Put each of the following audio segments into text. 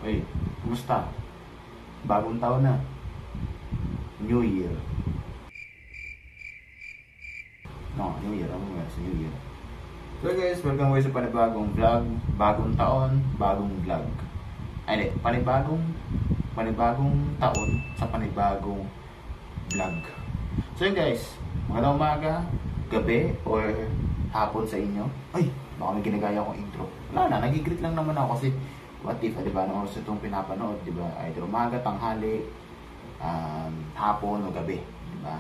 Hey, kumusta? Bagong taon na. New Year. No, New Year. Ano nga sa New Year? So guys, welcome guys sa panibagong vlog. Bagong taon, bagong vlog. Ay, panibagong taon sa panibagong vlog. So yun guys, magandang umaga, gabi, or hapon sa inyo. Ay, baka may ginagaya akong intro. Wala na, nagigrit lang naman ako kasi what if, diba, ano oras itong pinapanood, diba, either umaga, tanghali, hapon o gabi, diba.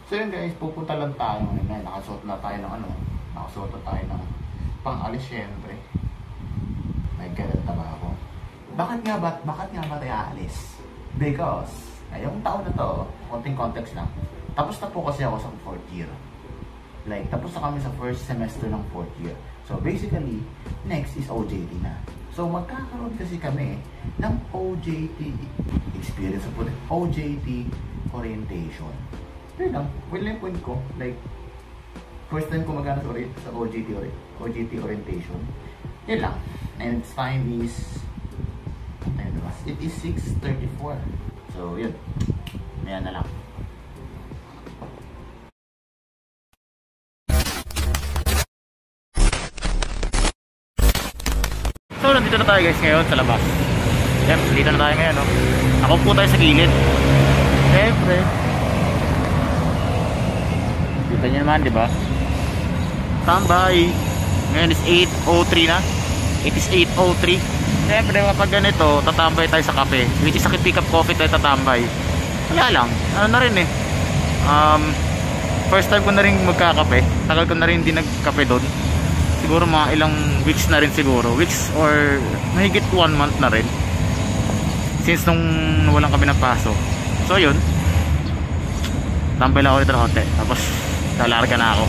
So yun guys, pupunta lang tayo ngayon. Nakasuot na tayo ng nakasuot na tayo ng pang-alis syempre. May kalanta ba ako? Bakit nga ba tayo aalis? Because, ngayong taon na to, konting context lang. Tapos na po kasi ako sa 4th year. Like, tapos na kami sa first semester ng 4th year. So basically, next is OJT na. So magkakaroon kasi kami ng OJT experience po, OJT orientation. Yun lang, well yung point ko, like, first time ko magana sa OJT orientation. Yun lang. And its time is, it is 6:34. So yun, mayan na lang. So, nandito na tayo guys ngayon sa labas. Yep, dito na tayo ngayon, no? Ako po tayo sa gilid. Siyempre. Kita nyo naman, diba? Tambay. Ngayon is 8:03 na. It is 8:03. Siyempre, kapag ganito, tatambay tayo sa kape. Which is sa pick up coffee tayo tatambay. Wala lang. Ano na rin eh. First time ko na rin magkakape. Tagal ko na rin hindi nagkape doon. Siguro mga ilang weeks na rin siguro. Weeks or mahigit 1 month na rin. Since nung walang kami ng pasok. So yun. Tambay lang ako dito ng konti. Tapos lalarga na ako.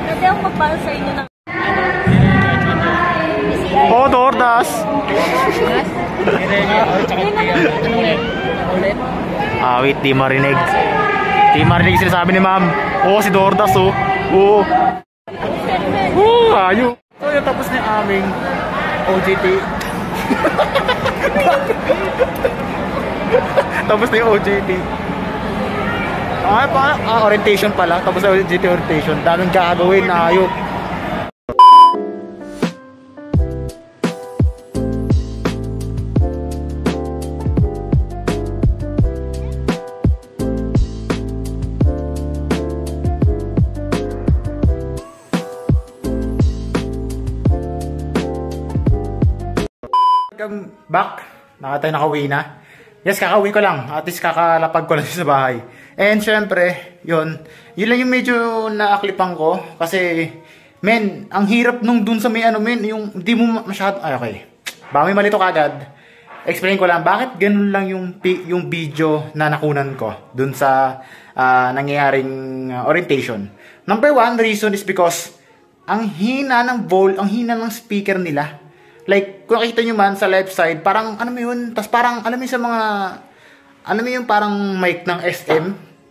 Pwede akong magpala sa inyo ng Oh, Dordas! Wait, di marinig. Di marinig sinasabi ni ma'am. Oo, si Dordas, oh. Oo. Ayo. So, yun, tapos na yung aming OJT. Tapos na yung OJT. Orientation pala. Tapos na OJT orientation. Daming gagawin na ayok. Welcome back. Nakauwi na. Yes, kakauwi ko lang. At least kakalapag ko lang sa bahay. And syempre, yun lang yung medyo naaklipan ko. Kasi, men, ang hirap nung dun sa may yung di mo masyado, okay. Baka may malito kagad. Explain ko lang, bakit ganun lang yung video na nakunan ko dun sa nangyayaring orientation. Number 1 reason is because ang hina ng speaker nila. Like, kung nakita nyo man sa left side, parang, tas parang, sa mga, parang mic ng SM,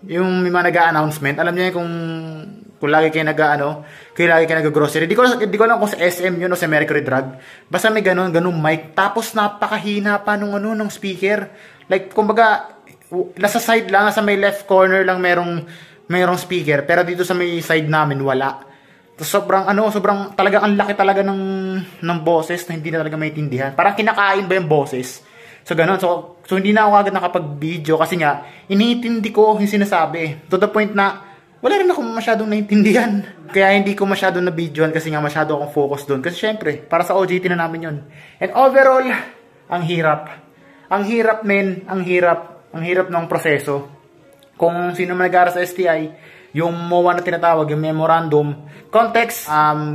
yung may mga nag-a-announcement, alam niyo kung lagi kayo kung lagi kayo nag-grocery. Di ko alam kung sa SM yun o sa Mercury Drug. Basta may ganun mic, tapos napakahina pa ng speaker. Like, kumbaga, nasa side lang, nasa may left corner lang merong speaker, pero dito sa may side namin, wala. Sobrang talaga ang laki talaga ng boses na hindi na talaga maintindihan. Parang kinakain ba yung boses? So ganun. So hindi na ako agad nakapag-video kasi nga iniintindi ko yung sinasabi. To the point na wala rin ako masyadong naintindihan. Kaya hindi ko masyadong na-videoan kasi nga masyado akong focus doon. Kasi syempre, para sa OJT na namin yun. And overall, ang hirap. Ang hirap, men. Ang hirap ng proseso. Kung sino man nag-aaral sa STI, yung MOA na tinatawag, yung memorandum. Context,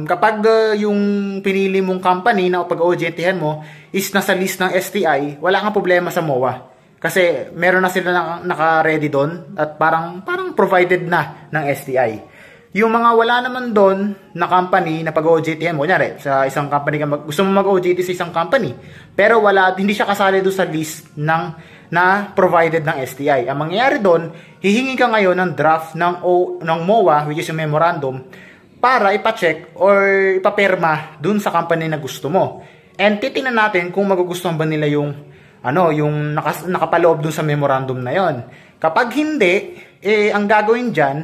kapag yung pinili mong company na pag OJT-han mo is nasa list ng STI, wala kang problema sa MOA. Kasi meron na sila naka-ready doon at parang provided na ng STI. Yung mga wala naman doon na company na pag-OJT mo, kunyari, sa isang company gusto mo mag-OJT sa isang company, pero hindi siya kasali doon sa list na provided ng STI. Ang mangyayari doon, hihingi ka ngayon ng draft ng MOA, which is yung memorandum, para ipa-check or ipaperma doon sa company na gusto mo. And titingnan natin kung magugustuhan ba nila yung nakapaloob dun sa memorandum na yon. Kapag hindi, ang gagawin dyan,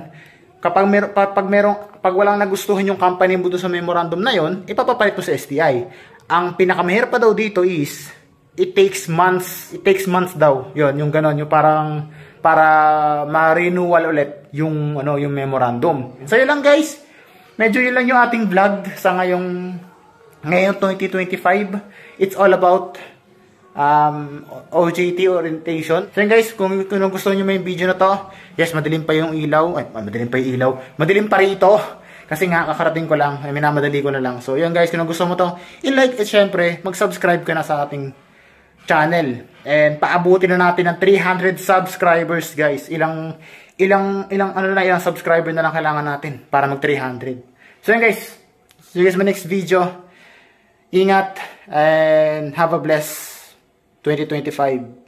pag walang nagustuhan yung company mo dun sa memorandum na yon, ipapapalit mo sa STI. Ang pinakamahirap pa daw dito is, it takes months daw. Yung ganon, yung para ma-renewal ulit yung memorandum. So yun lang guys, medyo yun lang yung ating vlog sa ngayong 2025. It's all about OJT orientation. So yun guys, kung gusto niyo may video na to, yes, madilim pa yung ilaw. Madilim pa rito. Kasi nga, kakarating ko lang. Minamadali ko na lang. So yun guys, kung gusto mo to, i-like at syempre, mag-subscribe ka na sa ating channel. And paabutin na natin ng 300 subscribers guys. Ilang subscriber na lang kailangan natin para mag 300. So yun guys, see you guys in my next video. Ingat and have a blessed 2025.